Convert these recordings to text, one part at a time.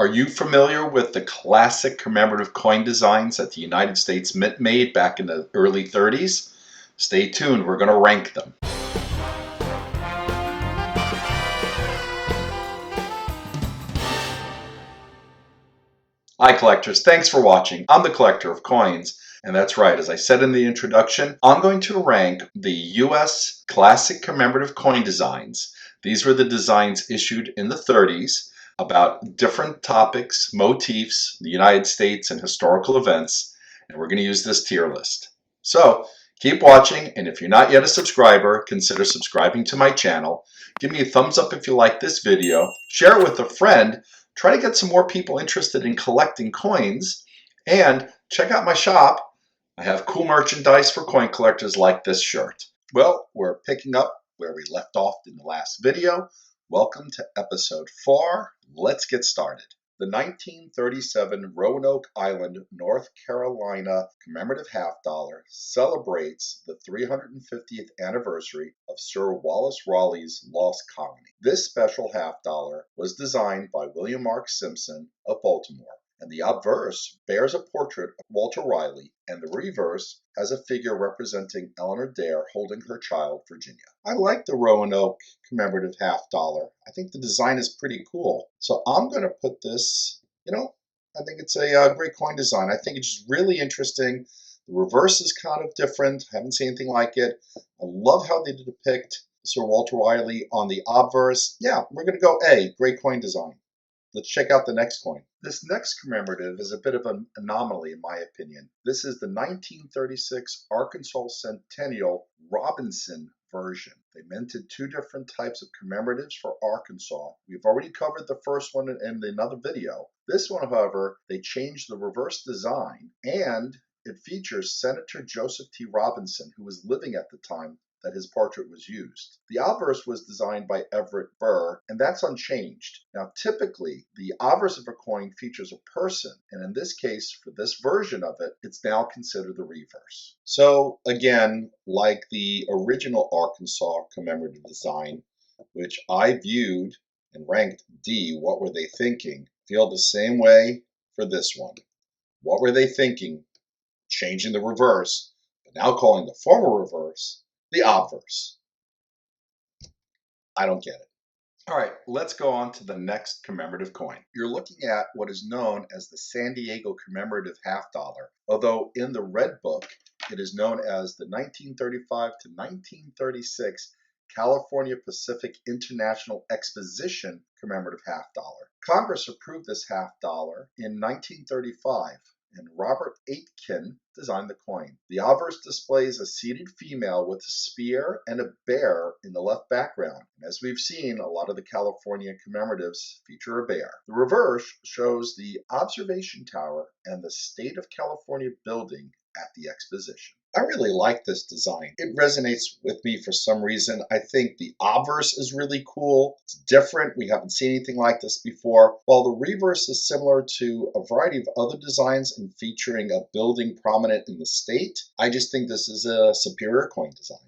Are you familiar with the classic commemorative coin designs that the United States Mint made back in the early 30s? Stay tuned, we're going to rank them. Hi collectors, thanks for watching. I'm the collector of coins, and that's right, as I said in the introduction, I'm going to rank the US classic commemorative coin designs. These were the designs issued in the 30s about different topics, motifs, the United States, and historical events, and we're going to use this tier list. So keep watching, and if you're not yet a subscriber, consider subscribing to my channel. Give me a thumbs up if you like this video, share it with a friend, try to get some more people interested in collecting coins, and check out my shop. I have cool merchandise for coin collectors like this shirt. Well, we're picking up where we left off in the last video. Welcome to episode 4. Let's get started. The 1937 Roanoke Island, North Carolina commemorative half dollar celebrates the 350th anniversary of Sir Wallace Raleigh's lost colony. This special half dollar was designed by William Mark Simpson of Baltimore, and the obverse bears a portrait of Walter Raleigh, and the reverse has a figure representing Eleanor Dare holding her child, Virginia. I like the Roanoke commemorative half dollar. I think the design is pretty cool. So I'm going to put this, I think it's a great coin design. I think it's just really interesting. The reverse is kind of different. I haven't seen anything like it. I love how they depict Sir Walter Raleigh on the obverse. Yeah, we're going to go A, great coin design. Let's check out the next coin. This next commemorative is a bit of an anomaly in my opinion. This is the 1936 Arkansas Centennial Robinson version. They minted 2 different types of commemoratives for Arkansas. We've already covered the first one in another video. This one, however, they changed the reverse design, and it features Senator Joseph T. Robinson, who was living at the time that his portrait was used. The obverse was designed by Everett Burr, and that's unchanged. Now, typically, the obverse of a coin features a person, and in this case, for this version of it, it's now considered the reverse. So, again, like the original Arkansas commemorative design, which I viewed and ranked D, what were they thinking? Feel the same way for this one. What were they thinking? Changing the reverse, but now calling the former reverse the obverse. I don't get it. All right, let's go on to the next commemorative coin. You're looking at what is known as the San Diego commemorative half dollar, although in the Red Book, it is known as the 1935 to 1936 California Pacific International Exposition commemorative half dollar. Congress approved this half dollar in 1935. And Robert Aitken designed the coin. The obverse displays a seated female with a spear and a bear in the left background. And as we've seen, a lot of the California commemoratives feature a bear. The reverse shows the observation tower and the State of California building at the exposition. I really like this design. It resonates with me for some reason. I think the obverse is really cool. It's different. We haven't seen anything like this before. While the reverse is similar to a variety of other designs and featuring a building prominent in the state, I just think this is a superior coin design.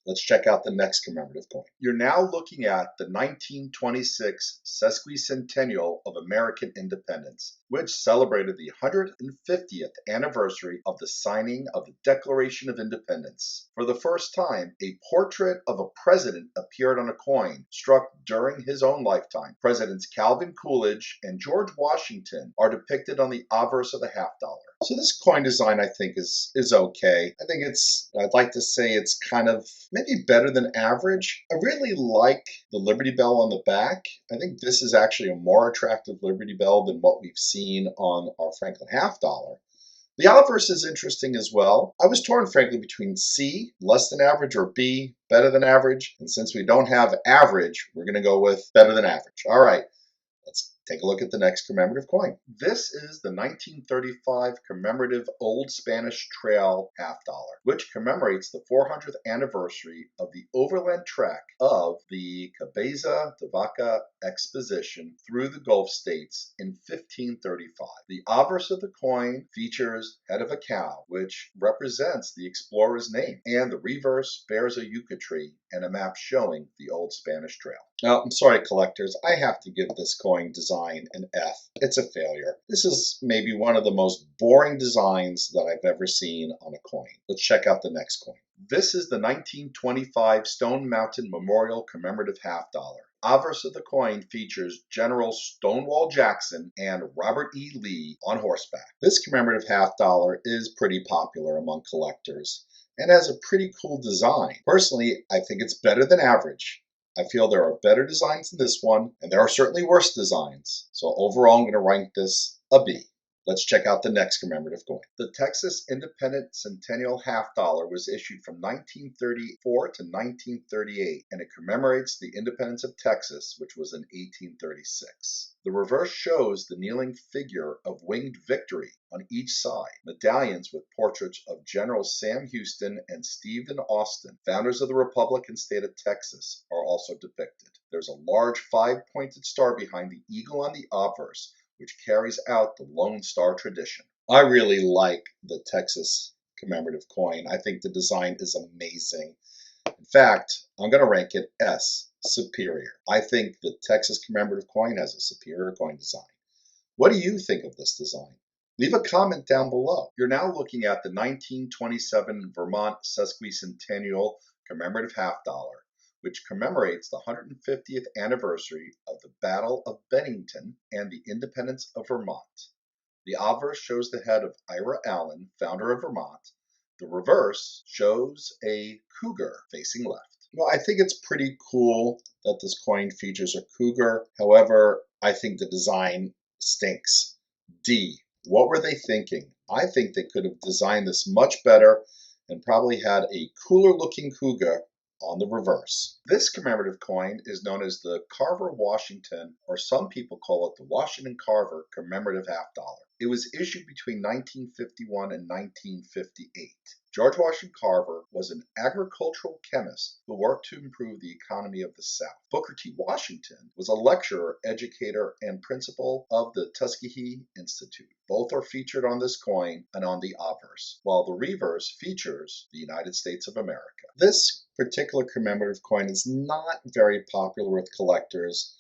Let's check out the next commemorative coin. You're now looking at the 1926 sesquicentennial of American independence, which celebrated the 150th anniversary of the signing of the Declaration of Independence. For the first time, a portrait of a president appeared on a coin struck during his own lifetime. Presidents Calvin Coolidge and George Washington are depicted on the obverse of the half dollar. So this coin design, I think, is okay. I'd like to say it's kind of maybe better than average. I really like the Liberty Bell on the back. I think this is actually a more attractive Liberty Bell than what we've seen on our Franklin half dollar. The obverse is interesting as well. I was torn, frankly, between C, less than average, or B, better than average. And since we don't have average, we're going to go with better than average. All right. Let's take a look at the next commemorative coin. This is the 1935 commemorative Old Spanish Trail half dollar, which commemorates the 400th anniversary of the overland trek of the Cabeza de Vaca exposition through the Gulf states in 1535. The obverse of the coin features head of a cow, which represents the explorer's name, and the reverse bears a yucca tree and a map showing the Old Spanish Trail. Now, I'm sorry, collectors, I have to give this coin design an F. It's a failure. This is maybe one of the most boring designs that I've ever seen on a coin. Let's check out the next coin. This is the 1925 Stone Mountain Memorial Commemorative Half Dollar. Obverse of the coin features General Stonewall Jackson and Robert E. Lee on horseback. This commemorative half dollar is pretty popular among collectors and has a pretty cool design. Personally, I think it's better than average. I feel there are better designs than this one, and there are certainly worse designs. So overall, I'm going to rank this a B. Let's check out the next commemorative coin. The Texas Independent Centennial Half Dollar was issued from 1934 to 1938, and it commemorates the independence of Texas, which was in 1836. The reverse shows the kneeling figure of Winged Victory on each side. Medallions with portraits of General Sam Houston and Stephen Austin, founders of the Republican state of Texas, are also depicted. There's a large five-pointed star behind the eagle on the obverse, which carries out the Lone Star tradition. I really like the Texas commemorative coin. I think the design is amazing. In fact, I'm going to rank it S, superior. I think the Texas commemorative coin has a superior coin design. What do you think of this design? Leave a comment down below. You're now looking at the 1927 Vermont Sesquicentennial Commemorative Half Dollar, which commemorates the 150th anniversary of the Battle of Bennington and the independence of Vermont. The obverse shows the head of Ira Allen, founder of Vermont. The reverse shows a cougar facing left. Well, I think it's pretty cool that this coin features a cougar. However, I think the design stinks. D. What were they thinking? I think they could have designed this much better and probably had a cooler looking cougar on the reverse. This commemorative coin is known as the Carver Washington, or some people call it the Washington Carver Commemorative Half Dollar. It was issued between 1951 and 1958. George Washington Carver was an agricultural chemist who worked to improve the economy of the South. Booker T. Washington was a lecturer, educator, and principal of the Tuskegee Institute. Both are featured on this coin and on the obverse, while the reverse features the United States of America. This particular commemorative coin is not very popular with collectors.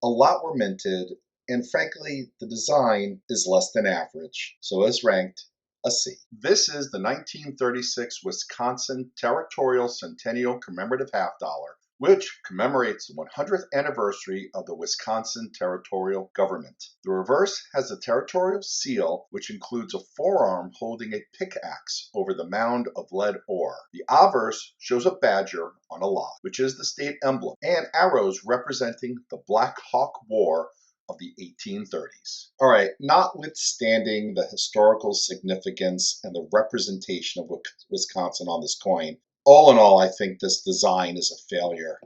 A lot were minted, and frankly, the design is less than average, so it's ranked a C. This is the 1936 Wisconsin Territorial Centennial Commemorative Half Dollar, which commemorates the 100th anniversary of the Wisconsin Territorial Government. The reverse has a territorial seal, which includes a forearm holding a pickaxe over the mound of lead ore. The obverse shows a badger on a log, which is the state emblem, and arrows representing the Black Hawk War of the 1830s. All right, notwithstanding the historical significance and the representation of Wisconsin on this coin, all in all, I think this design is a failure.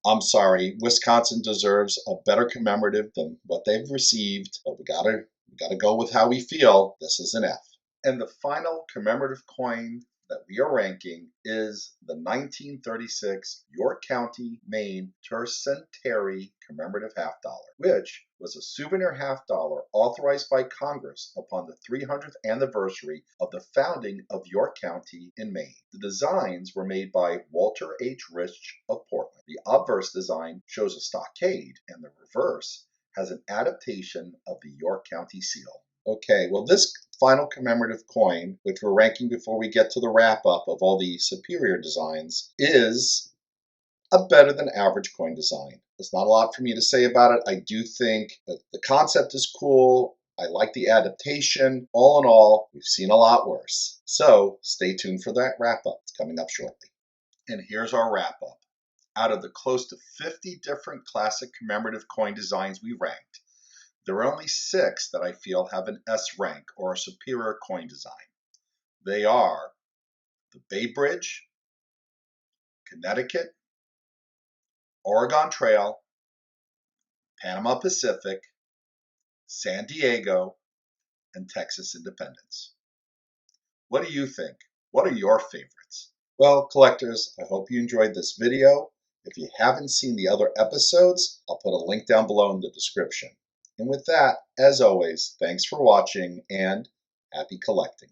I'm sorry, Wisconsin deserves a better commemorative than what they've received, but we gotta go with how we feel. This is an F. And the final commemorative coin that we are ranking is the 1936 York County, Maine tercentenary commemorative half dollar, which was a souvenir half dollar authorized by Congress upon the 300th anniversary of the founding of York County in Maine. The designs were made by Walter H. Rich of Portland. The obverse design shows a stockade, and the reverse has an adaptation of the York County seal. Okay, well, this final commemorative coin, which we're ranking before we get to the wrap-up of all the superior designs, is a better than average coin design. There's not a lot for me to say about it. I do think that the concept is cool. I like the adaptation. All in all, we've seen a lot worse. So stay tuned for that wrap-up. It's coming up shortly. And here's our wrap-up. Out of the close to 50 different classic commemorative coin designs we ranked, there are only 6 that I feel have an S rank or a superior coin design. They are the Bay Bridge, Connecticut, Oregon Trail, Panama Pacific, San Diego, and Texas Independence. What do you think? What are your favorites? Well, collectors, I hope you enjoyed this video. If you haven't seen the other episodes, I'll put a link down below in the description. And with that, as always, thanks for watching and happy collecting.